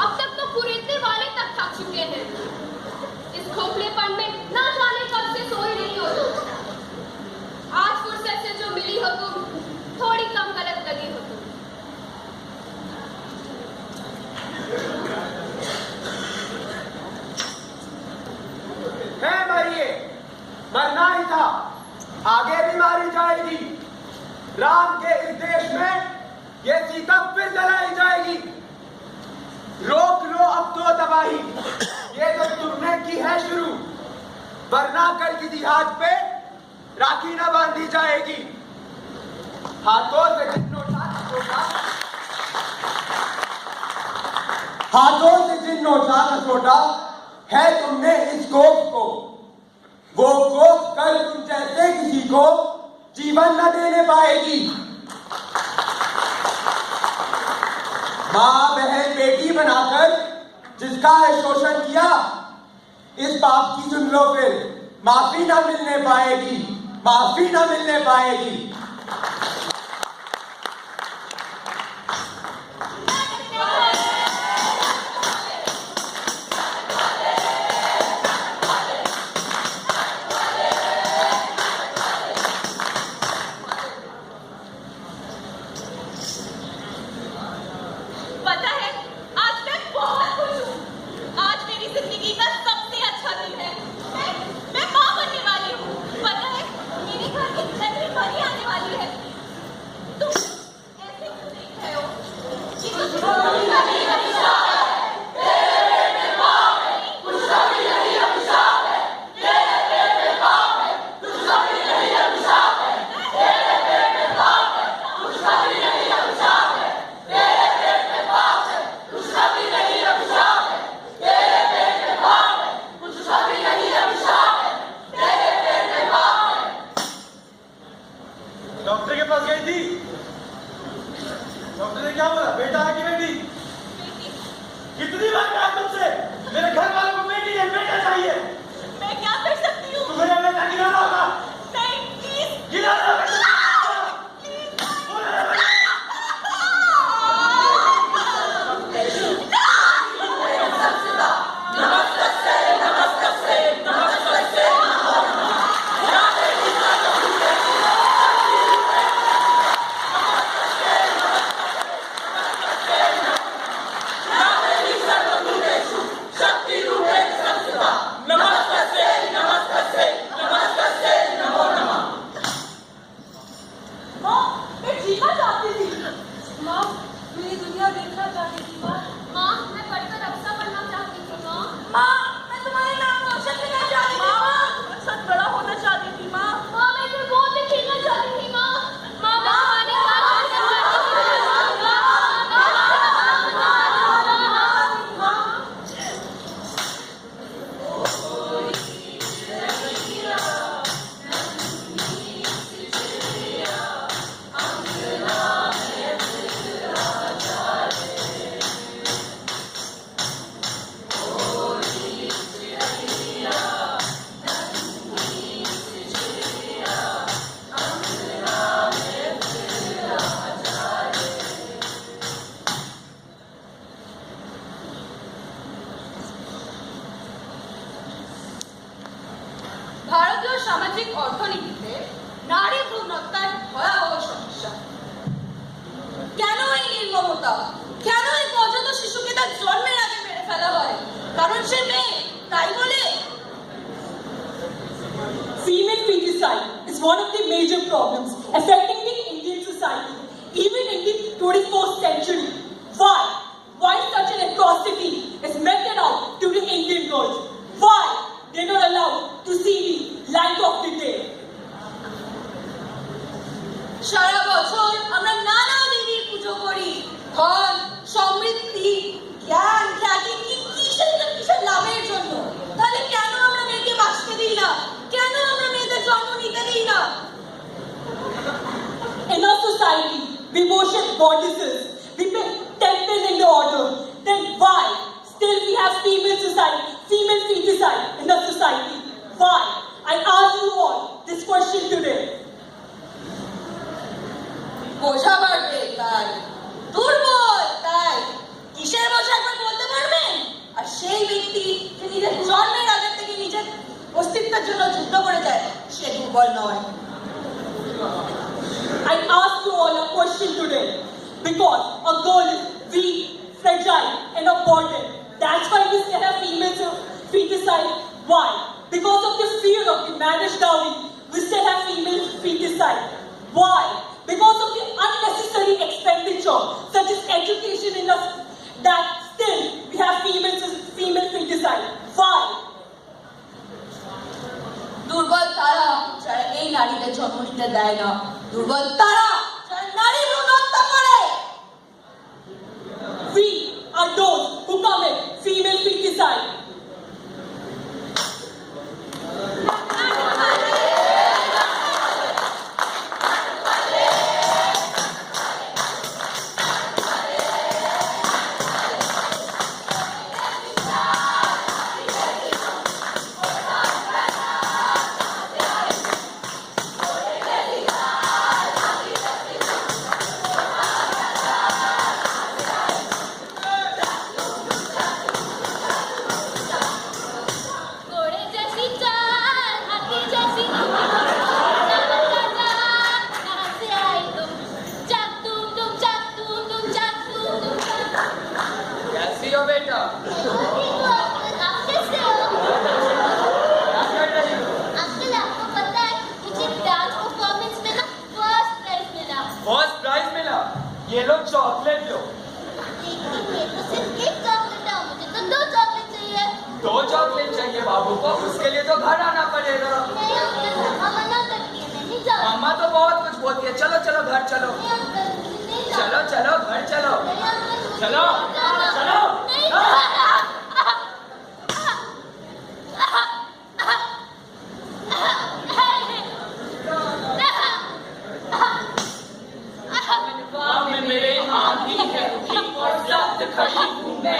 अब तक तो कुरेदने वाले तक थक चुके हैं। इस खोखलेपन में ना जाने कब से सोए नहीं हो तुम। आज फुर्सत से जो मिली हो तुम, थोड़ी कम गलत लगी हो तुम। है मारिए, मरना ही था, आगे भी मारी जाएगी। राम के इस देश में ये सीता फिर जलाई जाएगी। रोक लो अब तो तबाही, ये जो तुमने की है शुरू, वरना कल की जिहाद पे राखी न बांधी जाएगी। हाथों से जिन नोटा छोटा है तुमने इस गोप को, वो गोप कल तुम जैसे किसी को जीवन न देने पाएगी। माँ बहन बेटी बनाकर जिसका है शोषण किया, इस पाप की सुन लो फिर माफी ना मिलने पाएगी, माफी ना मिलने पाएगी। ভারতীয় সামাজিক অর্থনীতিতে নারী ভ্রূণহত্যা ভয়াবহ সমস্যা। কেন এই নির্মমতা? কেন এই নবজাত শিশুকে তার জন্মের আগে মেরে ফেলা হয়? কারণ সে মেয়ে, তাই বলে? Female feticide is one of the major problems affecting the Indian society, even in the 21st century. Why? Why such an atrocity is meted out to the Indian girls? Why they're not allowed to see the light of the day? সারা বছর আমরা নানা দেবীর পুজো করি, ধন, সমৃদ্ধি, জ্ঞান, খ্যাতি, কিসের লাভের জন্য। তাহলে কেন আমরা মেয়েকে বাঁচতে দিই না? কেন আমরা মেয়েদের জন্ম নিতে দিই না? In our society, we worship goddesses, we put temples in the order. Then why still we have female feticide in the society? Why? I ask you all this question today. বোঝা বাড়বে তাই, দুর্বল তাই, কিসের বোঝা? সেই ব্যক্তি যে নিজের জন্মের আগে থেকে নিজের অস্তিত্বের জন্য যুদ্ধ করে যায় সে দুর্বল নয়। I ask you all a question today because a girl is weak, fragile, and a burden. That's why we still have females feticide. Why? Because of the fear of the marriage dowry, we still have female feticide. Why? Because of the unnecessary expenditure, such as education in us, that still we have female feticide. Why? দুর্বল তারা যারা এই নারীদের জন্ম নিতে দেয় না, দুর্বল তারা যারা নারী ভ্রূণ হত্যা করে। We are those who commit female feticide. ये लो चॉकलेट लो। लेकिन ये तो सिर्फ एक चॉकलेट है, मुझे तो 2 चॉकलेट चाहिए। 2 चॉकलेट चाहिए बाबू को, उसके लिए तो घर आना पड़ेगा। नहीं अंकल, मम्मा मना करती है, मैं नहीं जाऊँ। मम्मा तो बहुत कुछ बोलती है, चलो चलो घर चलो। नहीं अंकल, मुझे नहीं जाना। चलो चलो घर चलो। नहीं अंकल, मुझे चलो नहीं जाना। चलो। नहीं जाना। में मेरे आंधी है रुकी और शब्द खड़ी हूँ मैं,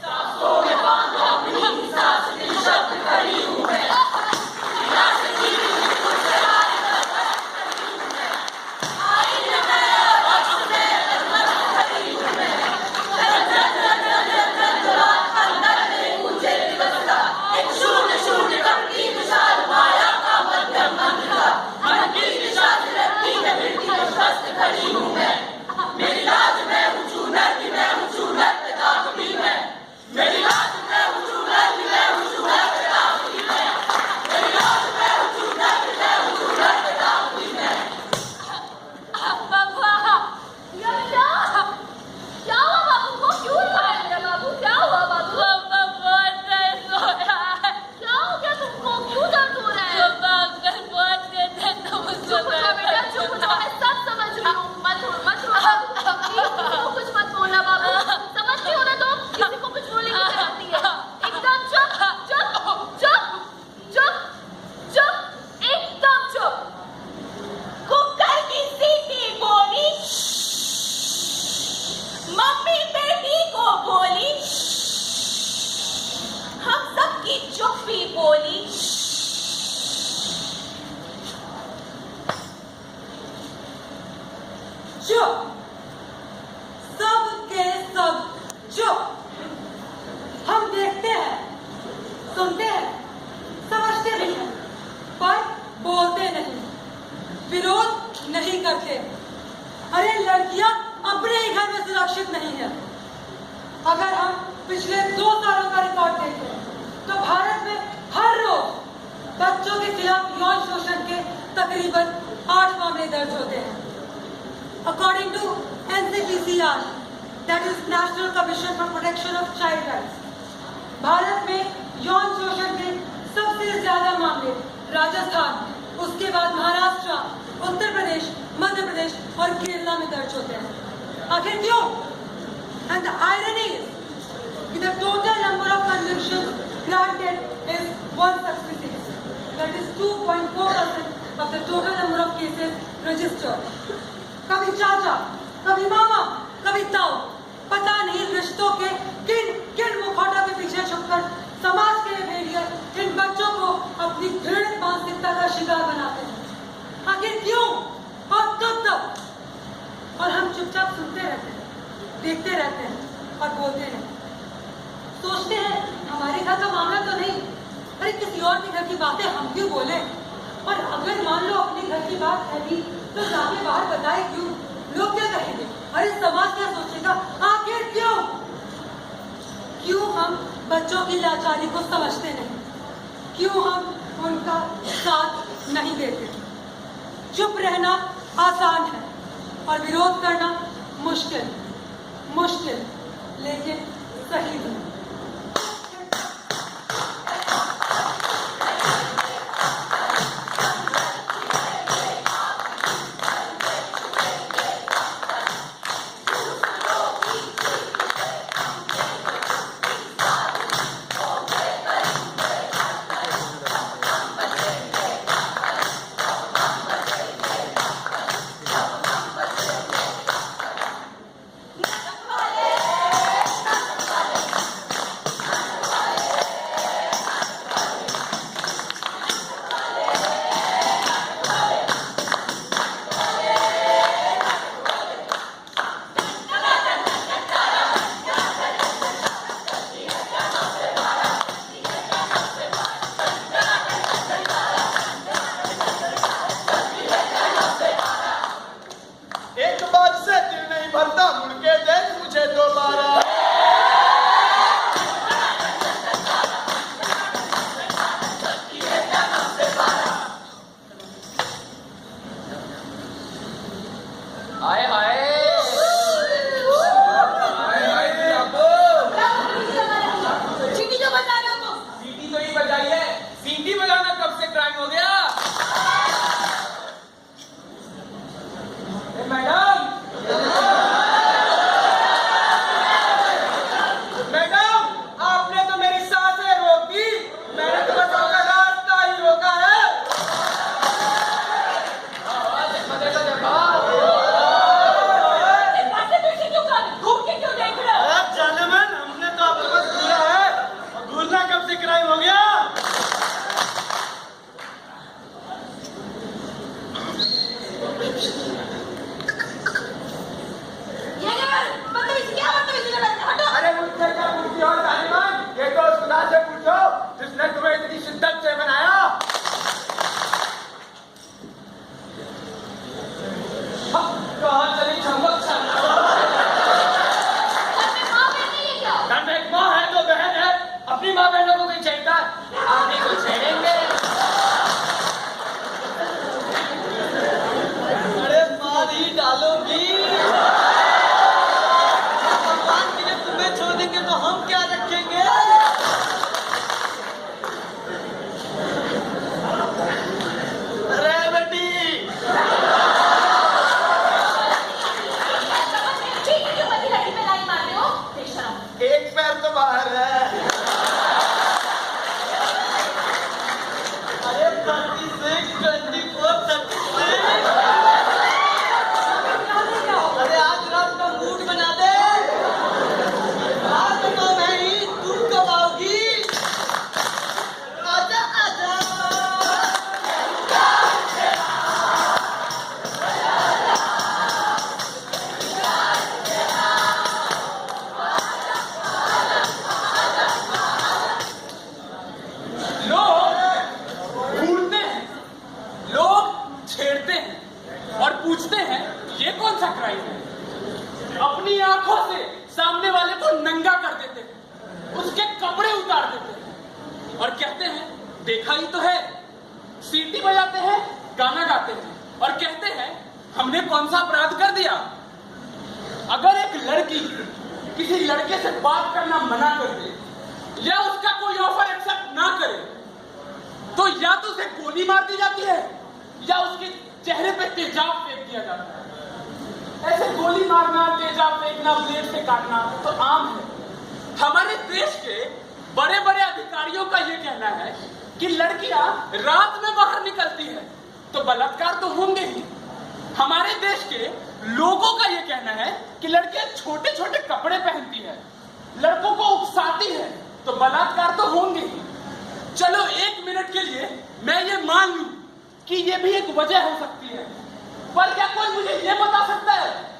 सांसों में बांधा अपनी सांस की शब्द खड़ी हूँ मैं। अरे लड़कियां अपने ही घर में सुरक्षित नहीं है। अगर हम पिछले 2 सालों का रिकॉर्ड देखें तो भारत में हर रोज बच्चों के खिलाफ यौन शोषण के तकरीबन 8 मामले दर्ज होते हैं। According to NCPCR, that is National Commission for Protection of Child Rights, Bharat में यौन शोषण के सबसे ज्यादा मामले राजस्थान, उसके बाद महाराष्ट्र, उत्तर प्रदेश, मध्य प्रदेश और केरला में दर्ज होते हैं। आखिर क्यों? एंड द आयरनी इज कि the total number of convictions granted is 166, that is 2.4% of the total number of cases registered. कभी चाचा, कभी मामा, कभी ताऊ, पता नहीं रिश्तों के किन किन मुखौटों के पीछे छुपकर समाज के भेड़िए इन बच्चों को अपनी घृणित मानसिकता का शिकार बनाते हैं। आखिर क्यों और कब तक? और हम चुपचाप सुनते रहते हैं, देखते रहते हैं और बोलते हैं। सोचते हैं हमारे घर का मामला तो नहीं, अरे किसी और के घर की बातें हम क्यों बोले? और अगर मान लो अपने घर की बात है भी तो जाके बाहर बताए क्यों? लोग क्या कहेंगे? अरे समाज क्या सोचेगा? आखिर क्यों? क्यों हम बच्चों की लाचारी को समझते नहीं? क्यों हम उनका साथ नहीं देते? चुप रहना आसान है और विरोध करना मुश्किल, मुश्किल लेकिन सही भी।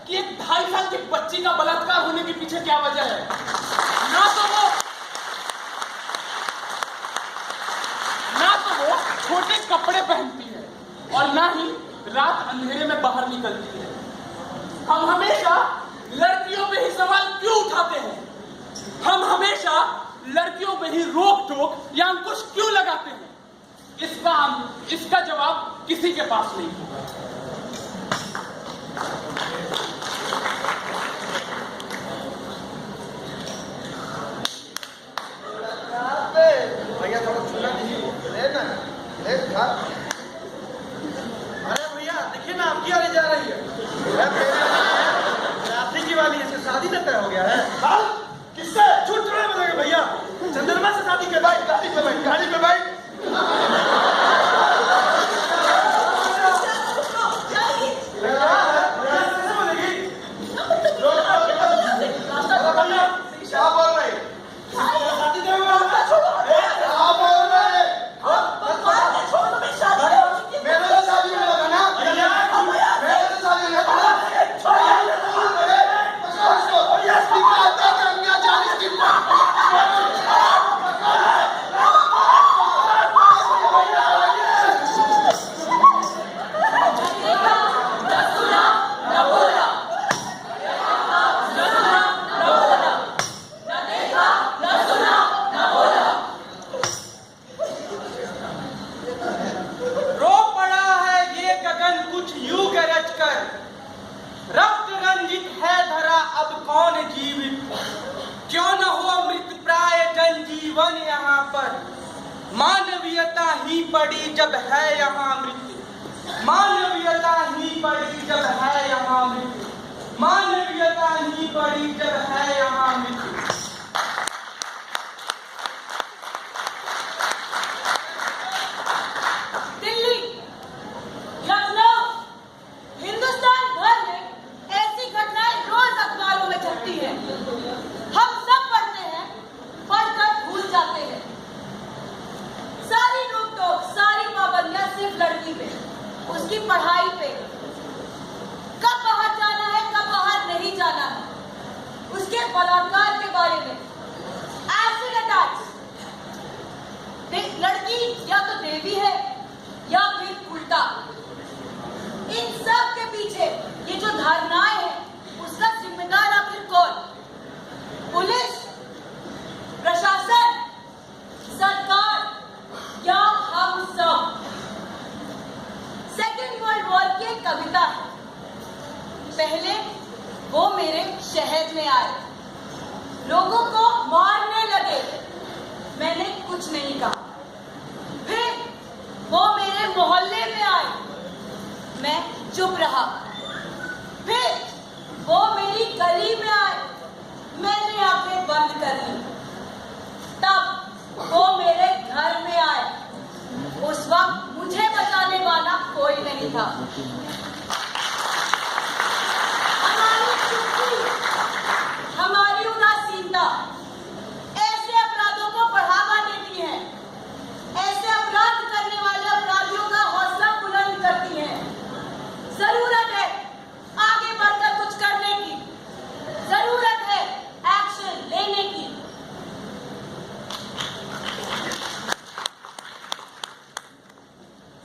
कि एक 2.5 साल की बच्ची का बलात्कार होने के पीछे क्या वजह है? ना तो वो कपड़े पहनती है और ना ही रात अंधेरे में बाहर निकलती है। हम हमेशा लड़कियों पे ही सवाल क्यों उठाते हैं? हम हमेशा लड़कियों पे ही रोक टोक या अंकुश क्यों लगाते हैं? इसका जवाब किसी के पास नहीं होगा। भैया थोड़ा छूना दीजिए, लेना ले खा। अरे भैया देखिए ना, आपकी वाली जा रही है। रात्रि की वाली, इसकी शादी तक तय हो गया है। किससे छूट रहे हैं भैया? चंद्रमा से शादी के बाद गाड़ी पे बैठ, गाड़ी पे बैठ। क्या बोल रहे? शादी तय हुआ है? क्या बोल रहे? मेरे तो शादी में लगा ना, मेरे तो शादी में लगा। रक्त रंजित है धरा, अब कौन जीवित? क्यों न हो मृत प्राय जनजीवन यहाँ पर। मानवीयता ही पड़ी जब है यहाँ मृत्यु, मानवीयता ही पड़ी जब है यहाँ मृत्यु, मानवीयता ही पड़ी जब है यहाँ मृत्यु। दिल्ली, लखनऊ, हिंदुस्तान भर में ऐसी घटनाएं रोज अखबारों में छपती हैं। हम सब पढ़ते हैं, पढ़कर भूल जाते हैं। सारी रोक टोक, सारी पाबंदियां सिर्फ लड़की पे, उसकी पढ़ाई पे, कब बाहर जाना है, कब बाहर नहीं जाना है, उसके बलात्कार के बारे में, एसिड अटैक्स। लड़की या तो देवी है या फिर उल्टा। इन सब के पीछे ये जो धारणाएं हैं, उसका जिम्मेदार आखिर कौन? पुलिस, प्रशासन, सरकार या हम सब? सेकेंड वर्ल्ड वॉर की एक कविता है। पहले वो मेरे शहर में आए, लोगों को मारने लगे, मैंने कुछ नहीं कहा। फिर वो मेरे मोहल्ले में आए, मैं चुप रहा। फिर वो मेरी गली में आए, मैंने आंखें बंद कर ली। तब वो मेरे घर में आए, उस वक्त मुझे बचाने वाला कोई नहीं था। हमारी चुप्पी, हमारी उदासीनता ऐसे अपराधों को बढ़ावा देती है, ऐसे अपराध करने वाले अपराधियों का हौसला बुलंद करती है। जरूरत है आगे बढ़कर कुछ करने की, जरूरत है एक्शन लेने की।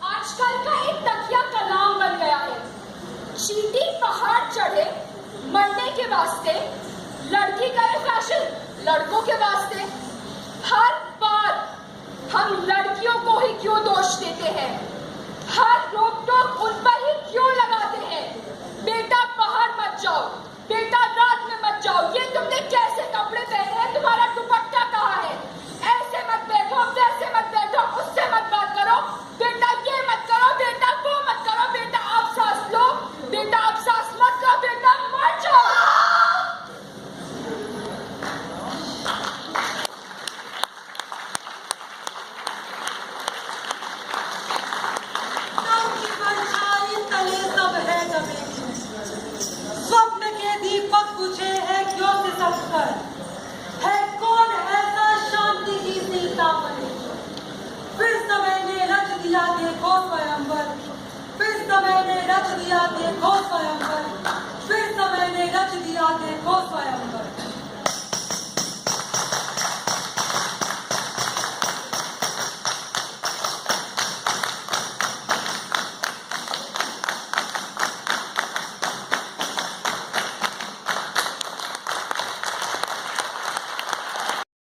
आजकल का एक तकिया कलाम बन गया है। चींटी पहाड़ चढ़े मरने के वास्ते, लड़की करे फैशन लड़कों के वास्ते। हर बार हम लड़कियों को ही क्यों दोष देते हैं? हर रोक टोक उन पर ही क्यों लगाते हैं? बेटा बाहर मत जाओ, बेटा रात में मत जाओ, ये तुमने कैसे कपड़े पहने हैं, तुम्हारा दुपट्टा कहाँ है, ऐसे मत बैठो, वैसे मत बैठो, उससे मत बात करो, बेटा ये मत करो, बेटा वो मत करो, बेटा अब सांस लो, बेटा अब सांस मत लो, बेटा मर जाओ। स्वप्न के दीपक बुझे हैं क्यों सिसक कर? है कौन ऐसा शांति की सीतामढ़ी? फिर समय ने रच दिया देखो स्वयंवर, फिर समय ने रच दिया देखो स्वयंवर।